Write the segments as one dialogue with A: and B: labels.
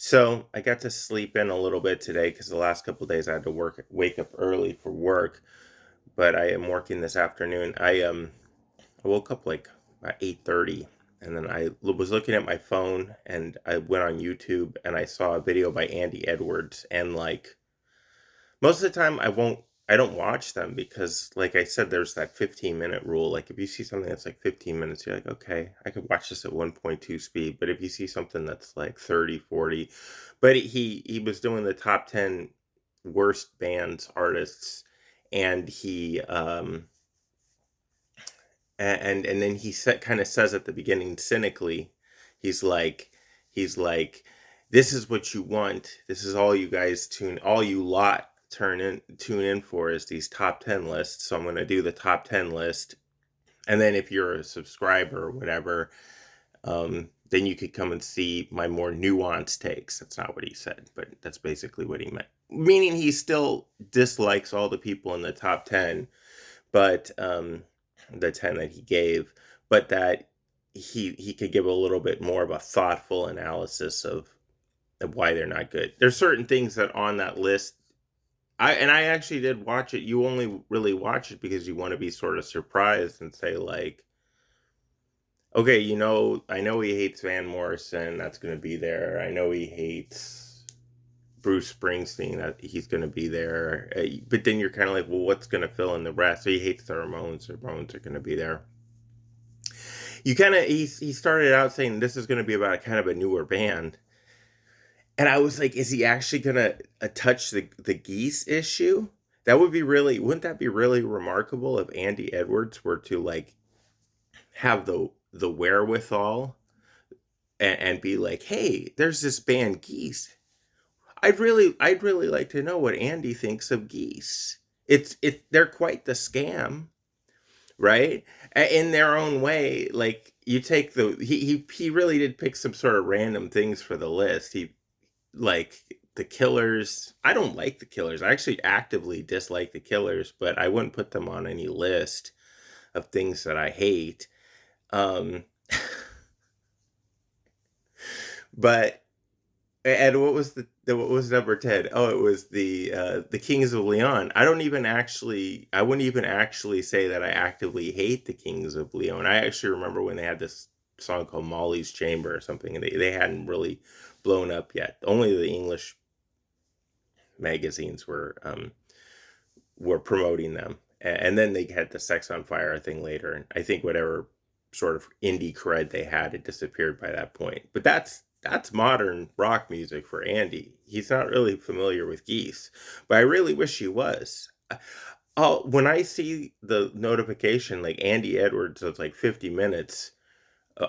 A: So I got to sleep in a little bit today because the last couple of days I had to wake up early for work, but I am working this afternoon. I woke up like about 8:30, and then was looking at my phone and I went on YouTube and I saw a video by Andy Edwards, and like most of the time I don't watch them because like I said there's that 15-minute rule. Like if you see something that's like 15 minutes, you're like, okay, I could watch this at 1.2 speed. But if you see something that's like 30, 40, but he was doing the top 10 worst bands, artists, and and then he said, kind of says at the beginning cynically, he's like he's like this is what you want. This is all you guys all you lot tune in for is these top 10 lists. So I'm going to do the top 10 list, and then if you're a subscriber or whatever, then you could come and see my more nuanced takes. That's not what he said, but that's basically what he meant. Meaning he still dislikes all the people in the top 10, but the 10 that he gave, but that he could give a little bit more of a thoughtful analysis of why they're not good. There's certain things that on that list I actually did watch it. You only really watch it because you want to be sort of surprised and say like, okay, I know he hates Van Morrison. That's going to be there. I know he hates Bruce Springsteen. That he's going to be there. But then you're kind of like, well, what's going to fill in the rest? So he hates the Ramones. The Ramones are going to be there. You kind of he started out saying this is going to be about a kind of a newer band, and I was like, is he actually going to touch the Geese issue? That would be really, wouldn't that be really remarkable if Andy Edwards were to like have the wherewithal and be like, hey, there's this band Geese. I'd really like to know what Andy thinks of Geese. They're quite the scam, right? In their own way. Like you take he really did pick some sort of random things for the list. He like the Killers. I don't like the Killers. I actually actively dislike the Killers, but I wouldn't put them on any list of things that I hate. Um but And what was number 10? Oh, it was the Kings of Leon. I wouldn't even actually say that I actively hate the Kings of Leon. I actually remember when they had this song called Molly's Chamber or something, and they hadn't really blown up yet. Only the English magazines were promoting them. And then they had the Sex on Fire thing later, and I think whatever sort of indie cred they had had disappeared by that point. But that's modern rock music for Andy. He's not really familiar with Geese, but I really wish he was. Oh, when I see the notification like Andy Edwards of like 50 minutes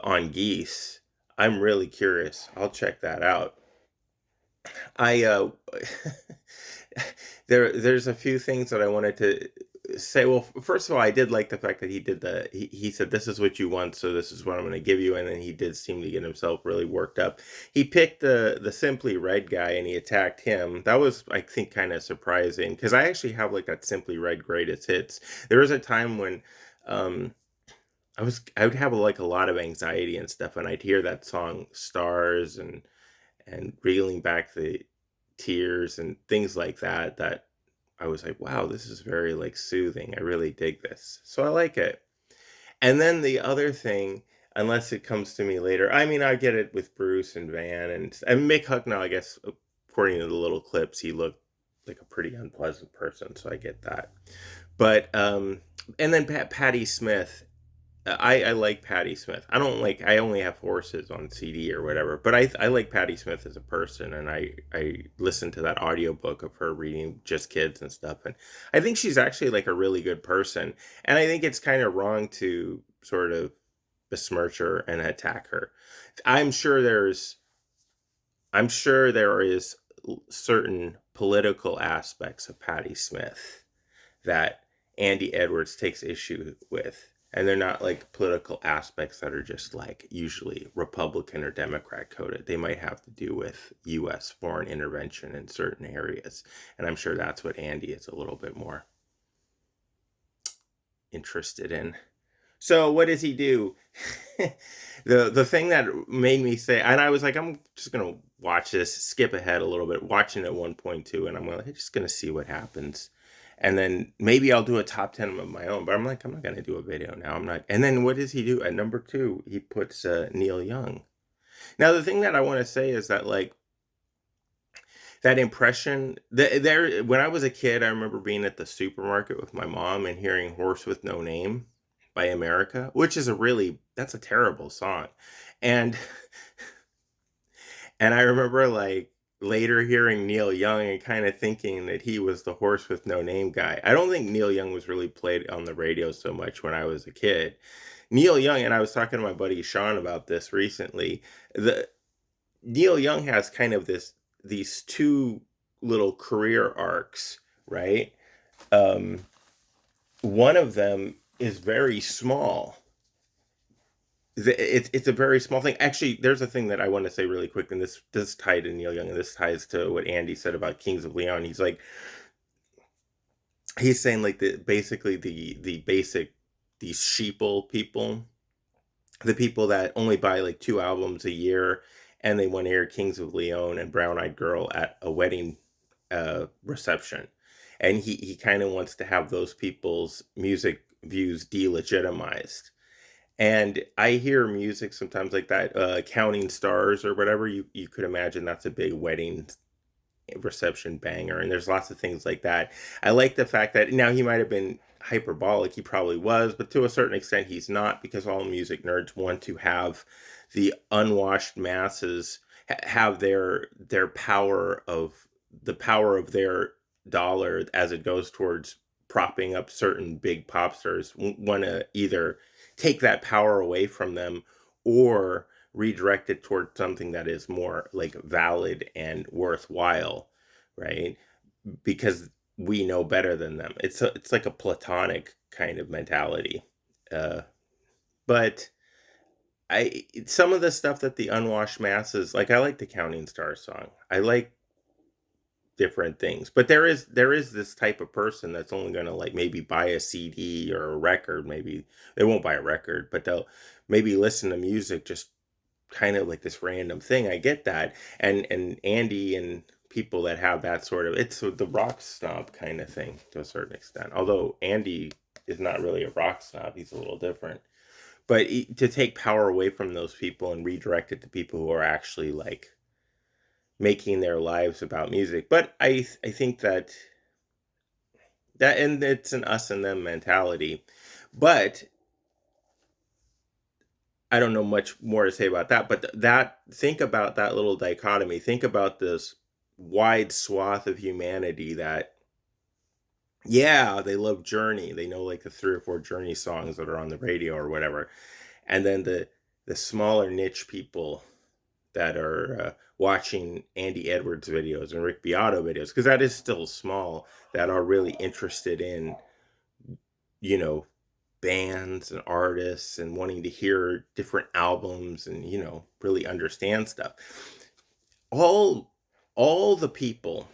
A: on Geese, I'm really curious. I'll check that out. I there's a few things that I wanted to say. Well, first of all, I did like the fact that he said this is what you want, so this is what I'm going to give you, and then he did seem to get himself really worked up. He picked the Simply Red guy and he attacked him. That was, I think, kind of surprising because I actually have like that Simply Red greatest hits. There was a time when um I would have like a lot of anxiety and stuff, and I'd hear that song Stars and reeling back the tears and things like that, that I was like, wow, this is very like soothing. I really dig this. So I like it. And then the other thing, unless it comes to me later, I mean, I get it with Bruce and Van and Mick Hucknall, I guess, according to the little clips, he looked like a pretty unpleasant person. So I get that. But, and then Patti Smith, I like Patti Smith. I only have Horses on CD or whatever, but I like Patti Smith as a person, and I listened to that audiobook of her reading Just Kids and stuff, and I think she's actually like a really good person, and I think it's kind of wrong to sort of besmirch her and attack her. I'm sure there's I'm sure there is certain political aspects of Patti Smith that Andy Edwards takes issue with. And they're not like political aspects that are just like usually Republican or Democrat coded. They might have to do with US foreign intervention in certain areas. And I'm sure that's what Andy is a little bit more interested in. So what does he do? The thing that made me say, and I was like, I'm just gonna watch this, skip ahead a little bit, watching at 1.2, and I'm like, just gonna see what happens. And then maybe I'll do a top 10 of my own, but I'm like, I'm not gonna do a video now. I'm not. And then what does he do? At number two, he puts Neil Young. Now the thing that I want to say is that like that impression there when I was a kid, I remember being at the supermarket with my mom and hearing Horse with No Name by America, which is that's a terrible song. And and I remember like later hearing Neil Young and kind of thinking that he was the Horse with No Name guy. I don't think Neil Young was really played on the radio so much when I was a kid. Neil Young, and I was talking to my buddy Sean about this recently. The Neil Young has kind of these two little career arcs, right? Um, one of them is very small. It's a very small thing. Actually, there's a thing that I want to say really quick, and this tied to Neil Young, and this ties to what Andy said about Kings of Leon. He's saying like basically the basic these sheeple people, the people that only buy like two albums a year, and they want to hear Kings of Leon and Brown Eyed Girl at a wedding reception, and he kind of wants to have those people's music views delegitimized. And I hear music sometimes like that, Counting Stars or whatever. You could imagine that's a big wedding reception banger, and there's lots of things like that. I like the fact that now he might have been hyperbolic, he probably was, but to a certain extent he's not, because all music nerds want to have the unwashed masses have their power of the power of their dollar as it goes towards propping up certain big pop stars, want to either take that power away from them or redirect it towards something that is more like valid and worthwhile, right? Because we know better than them. It's like a platonic kind of mentality. Uh, but I some of the stuff that the unwashed masses like, I like the Counting Stars song. I like different things, but there is this type of person that's only going to like maybe buy a CD or a record. Maybe they won't buy a record, but they'll maybe listen to music, just kind of like this random thing. I get that. And Andy and people that have that sort of, it's the rock snob kind of thing to a certain extent. Although Andy is not really a rock snob, he's a little different. But to take power away from those people and redirect it to people who are actually like making their lives about music. But I think that and it's an us and them mentality. But I don't know much more to say about that, but that think about that little dichotomy. Think about this wide swath of humanity that, yeah, they love Journey. They know like the three or four Journey songs that are on the radio or whatever. And then the smaller niche people that are watching Andy Edwards videos and Rick Beato videos, because that is still small, that are really interested in, you know, bands and artists and wanting to hear different albums and, really understand stuff. All all the people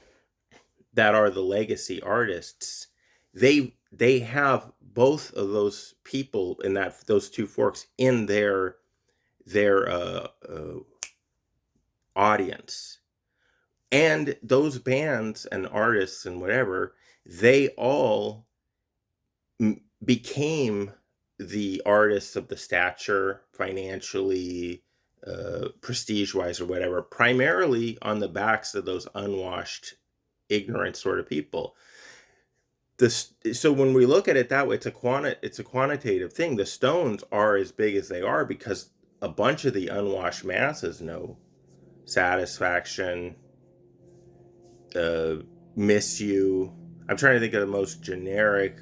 A: that are the legacy artists, they have both of those people in that those two forks in their audience. And those bands and artists and whatever, they all became the artists of the stature financially, prestige wise or whatever, primarily on the backs of those unwashed, ignorant sort of people. This so when we look at it that way, it's a quantitative thing. The Stones are as big as they are because a bunch of the unwashed masses know Satisfaction, uh, Miss You. I'm trying to think of the most generic,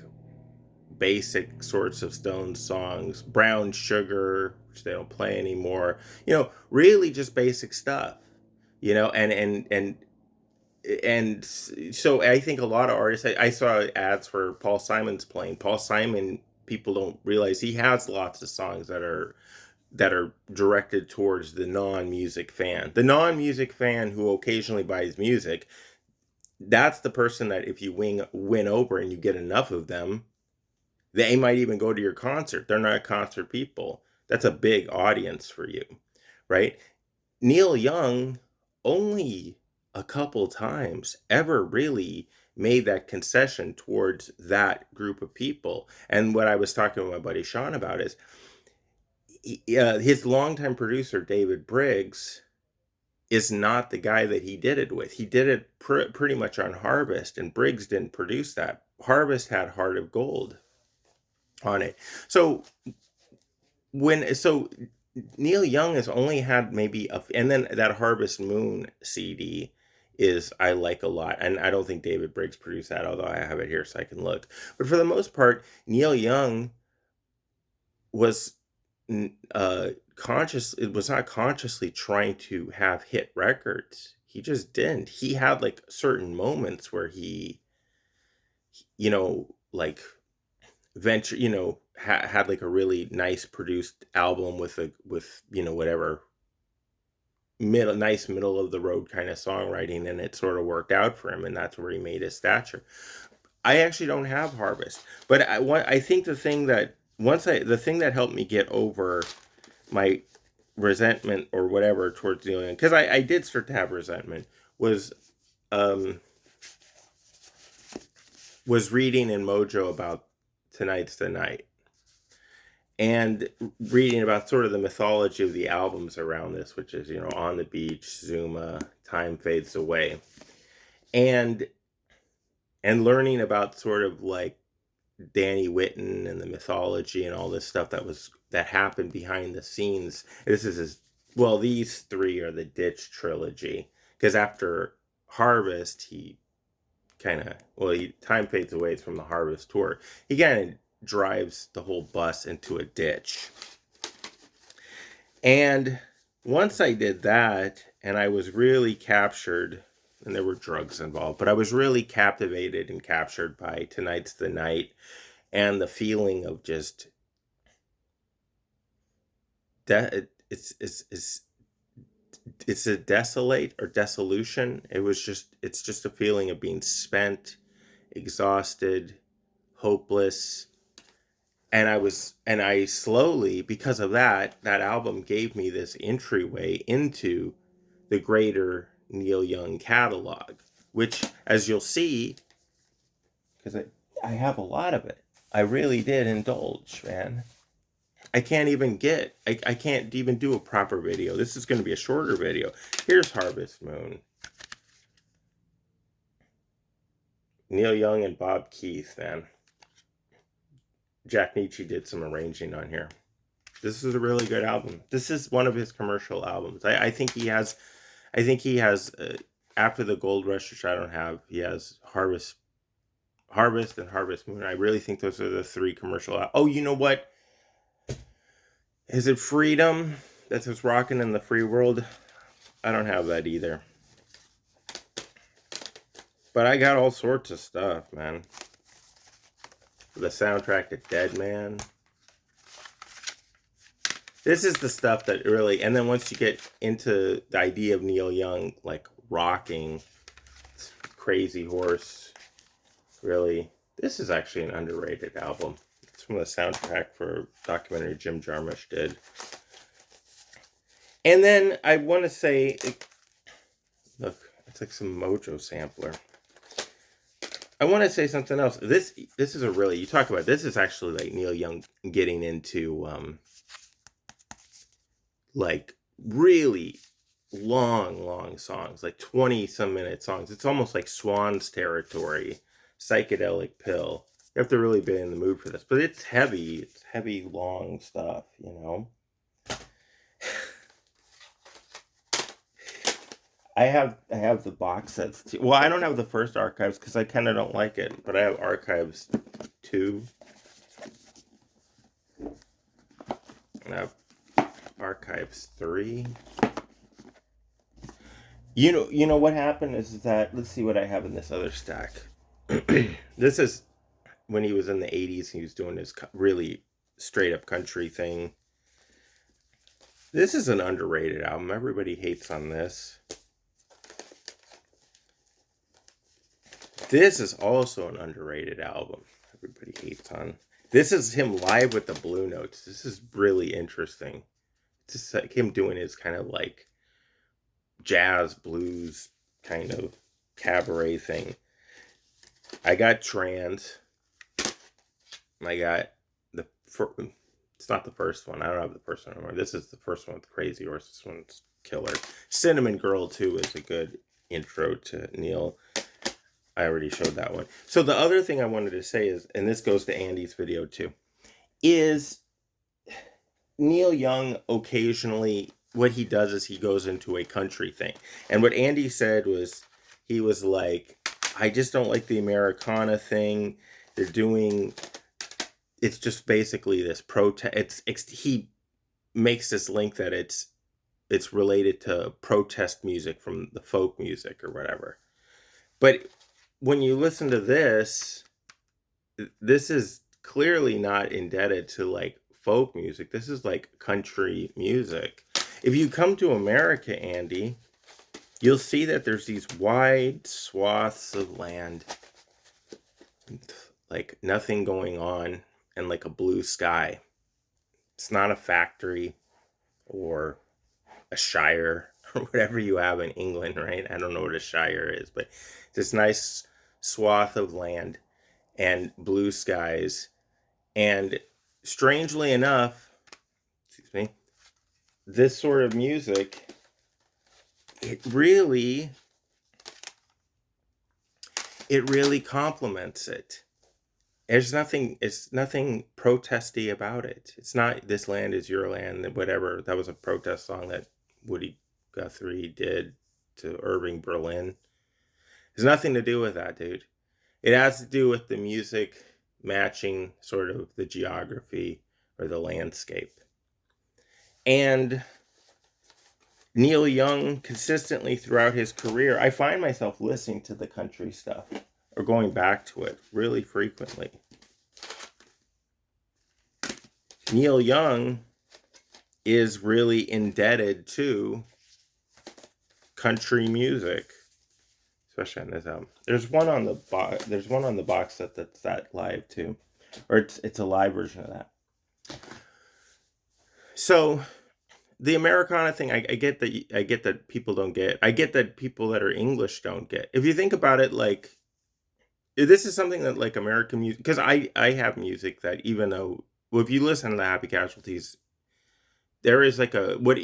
A: basic sorts of Stones songs. Brown Sugar, which they don't play anymore. Really just basic stuff. And so I think a lot of artists. I saw ads for Paul Simon's playing. Paul Simon, people don't realize he has lots of songs that are directed towards the non-music fan. The non-music fan who occasionally buys music, that's the person that if you win over and you get enough of them, They might even go to your concert. They're not concert people. That's a big audience for you, right? Neil Young only a couple times ever really made that concession towards that group of people. And what I was talking with my buddy Sean about is his longtime producer, David Briggs, is not the guy that he did it with. He did it pretty much on Harvest, and Briggs didn't produce that. Harvest had Heart of Gold on it. So Neil Young has only had maybe and then that Harvest Moon CD is I like a lot, and I don't think David Briggs produced that, although I have it here so I can look. But for the most part, Neil Young was it was not consciously trying to have hit records. He just didn't. He had like certain moments where he like venture had like a really nice produced album with whatever middle of the road kind of songwriting, and it sort of worked out for him, and that's where he made his stature. I actually don't have Harvest, but I think the thing that helped me get over my resentment or whatever towards Neil Young, because I did start to have resentment, was reading in Mojo about Tonight's the Night, and reading about sort of the mythology of the albums around this, which is, On the Beach, Zuma, Time Fades Away, and learning about sort of like Danny Whitten and the mythology and all this stuff that happened behind the scenes. These three are the Ditch trilogy, because after Harvest, he Time Fades Away from the Harvest tour. He kind of drives the whole bus into a ditch. And once I did that, and I was really captured, and there were drugs involved, but I was really captivated and captured by Tonight's the Night, and the feeling of just it's a desolate or dissolution. It's just a feeling of being spent, exhausted, hopeless. And I slowly, because of that album gave me this entryway into the greater Neil Young catalog, which, as you'll see, because I have a lot of it, I really did indulge, man. I can't even do a proper video. This is going to be a shorter video. Here's Harvest Moon. Neil Young and Bob Keith, man. Jack Nitzsche did some arranging on here. This is a really good album. This is one of his commercial albums. I think he has after the Gold Rush, which I don't have, he has Harvest and Harvest Moon. I really think those are the three commercial. Oh, you know what? Is it Freedom? That's what's rocking in the free world. I don't have that either. But I got all sorts of stuff, man. The soundtrack to Dead Man. This is the stuff that really, and then once you get into the idea of Neil Young, like rocking, Crazy Horse, really, this is actually an underrated album. It's from the soundtrack for a documentary Jim Jarmusch did. And then I want to say, look, it's like some Mojo sampler. I want to say something else. This is a really, you talk about, this is actually like Neil Young getting into like really long songs, like 20-some minute songs. It's almost like Swan's territory, Psychedelic Pill. You have to really be in the mood for this, but it's heavy, long stuff, I have the box sets too. Well, I don't have the first Archives because I kind of don't like it, but I have Archives 2. And I have Archives 3. You know what happened is that, let's see what I have in this other stack. This is when he was in the 80s. He was doing his really straight up country thing. This is an underrated album. Everybody hates on this. This is also an underrated album. Everybody hates on. This is him live with the Blue Notes. This is really interesting. It's just like him doing his kind of like jazz blues kind of cabaret thing. I got Trans. I got the it's not the first one. I don't have the first one anymore. This is the first one with Crazy Horse. This one's killer. Cinnamon Girl too is a good intro to Neil. I already showed that one. So the other thing I wanted to say is, and this goes to Andy's video too, is Neil Young occasionally, what he does is he goes into a country thing. And what Andy said was, he was like, I just don't like the Americana thing. They're doing, it's just basically this protest. He makes this link that it's related to protest music from the folk music or whatever. But when you listen to this is clearly not indebted to like folk music. This is like country music. If you come to America, Andy, you'll see that there's these wide swaths of land, like nothing going on, and like a blue sky. It's not a factory or a shire or whatever you have in England, right? I don't know what a shire is, but this nice swath of land and blue skies. And strangely enough, excuse me, this sort of music, it really complements it. It's nothing protesty about it. It's not "This Land Is Your Land," whatever. That was a protest song that Woody Guthrie did to Irving Berlin. There's nothing to do with that, dude. It has to do with the music matching sort of the geography or the landscape. And Neil Young, consistently throughout his career, I find myself listening to the country stuff or going back to it really frequently. Neil Young is really indebted to country music, especially on this album. There's one on the box. There's one on the box set that's that live too, or it's a live version of that. So the Americana thing, I get that people don't get. I get that people that are English don't get. If you think about it, like this is something that like American music, because I have music that even though, well, if you listen to the Happy Casualties, there is like what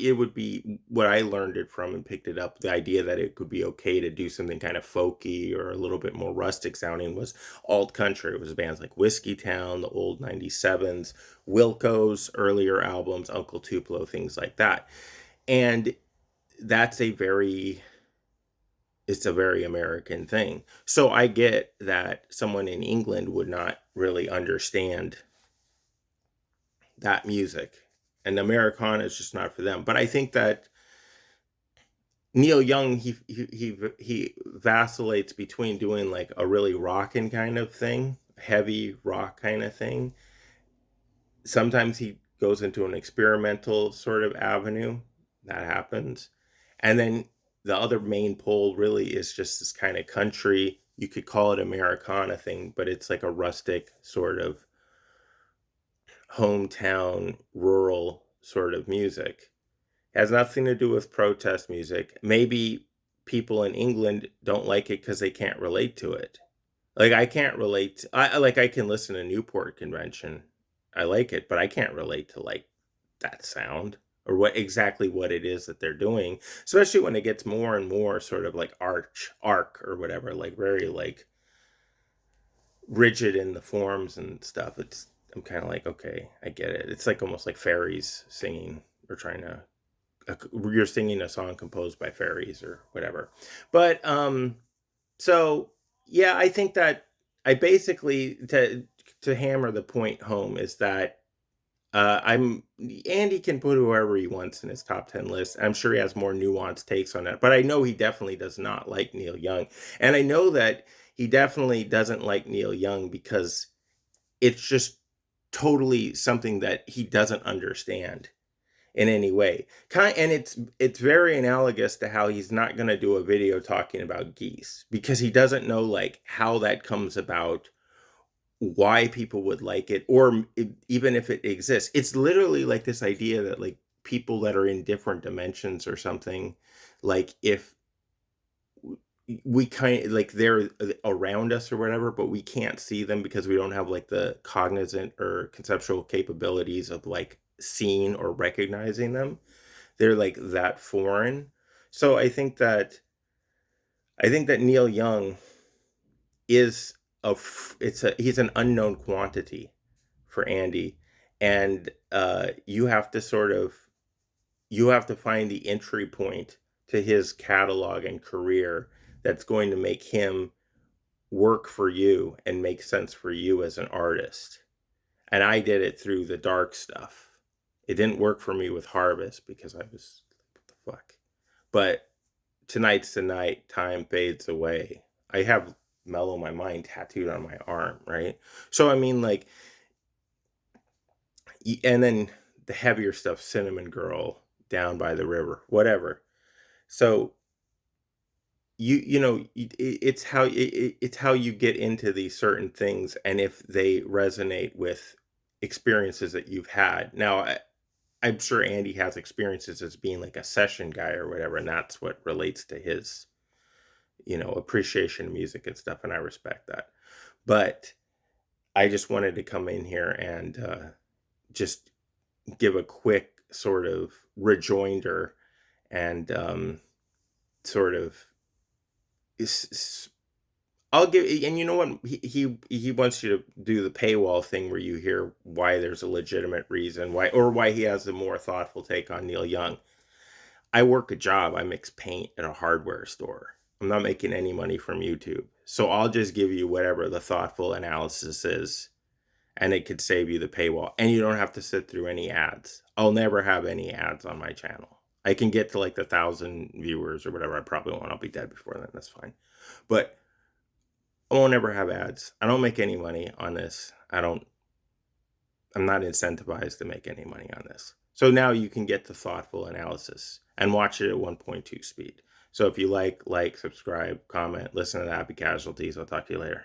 A: I learned it from and picked it up. The idea that it could be okay to do something kind of folky or a little bit more rustic sounding was alt country. It was bands like Whiskey Town, the old 97s, Wilco's earlier albums, Uncle Tupelo, things like that. And that's it's a very American thing. So I get that someone in England would not really understand that music. And Americana is just not for them. But I think that Neil Young, he vacillates between doing like a really rockin' kind of thing, heavy rock kind of thing. Sometimes he goes into an experimental sort of avenue. That happens. And then the other main pole really is just this kind of country. You could call it Americana thing, but it's like a rustic sort of hometown, rural sort of music. It has nothing to do with protest music. Maybe people in England don't like it because they can't relate to it. Like I can't relate. I can listen to Newport Convention. I like it, but I can't relate to like that sound or what it is that they're doing, especially when it gets more and more sort of like arc or whatever, like very like rigid in the forms and stuff. I'm kind of like, okay, I get it. It's like almost like fairies singing or you're singing a song composed by fairies or whatever. But so yeah, I think that I basically to hammer the point home is that Andy can put whoever he wants in his top 10 list. I'm sure he has more nuanced takes on that, but I know he definitely does not like Neil Young. And I know that he definitely doesn't like Neil Young because it's just totally something that he doesn't understand in any way. And it's very analogous to how he's not going to do a video talking about geese because he doesn't know like how that comes about why people would like it, or even if it exists. It's literally like this idea that like people that are in different dimensions or something, like if we kind of like they're around us or whatever, but we can't see them because we don't have like the cognizant or conceptual capabilities of like seeing or recognizing them. They're like that foreign. So I think that Neil Young is he's an unknown quantity for Andy, and you have to find the entry point to his catalog and career that's going to make him work for you and make sense for you as an artist. And I did it through the dark stuff. It didn't work for me with Harvest because I was what the fuck. But tonight's the night, time fades away. I have Mellow My Mind tattooed on my arm, right? So I mean, like, and then the heavier stuff, Cinnamon Girl, Down by the River, whatever. So it's how you get into these certain things, and if they resonate with experiences that you've had. Now, I'm sure Andy has experiences as being like a session guy or whatever, and that's what relates to his appreciation of music and stuff, and I respect that. But I just wanted to come in here and just give a quick sort of rejoinder and sort of I'll give, and you know what, he wants you to do the paywall thing where you hear why there's a legitimate reason why he has a more thoughtful take on Neil Young. I work a job. I mix paint at a hardware store. I'm not making any money from YouTube. So I'll just give you whatever the thoughtful analysis is, and it could save you the paywall. And you don't have to sit through any ads. I'll never have any ads on my channel. I can get to like the 1,000 viewers or whatever I probably want. I'll be dead before then. That's fine. But I won't ever have ads. I don't make any money on this. I'm not incentivized to make any money on this. So now you can get the thoughtful analysis and watch it at 1.2 speed. So if you like, subscribe, comment, listen to the Happy Casualties. I'll talk to you later.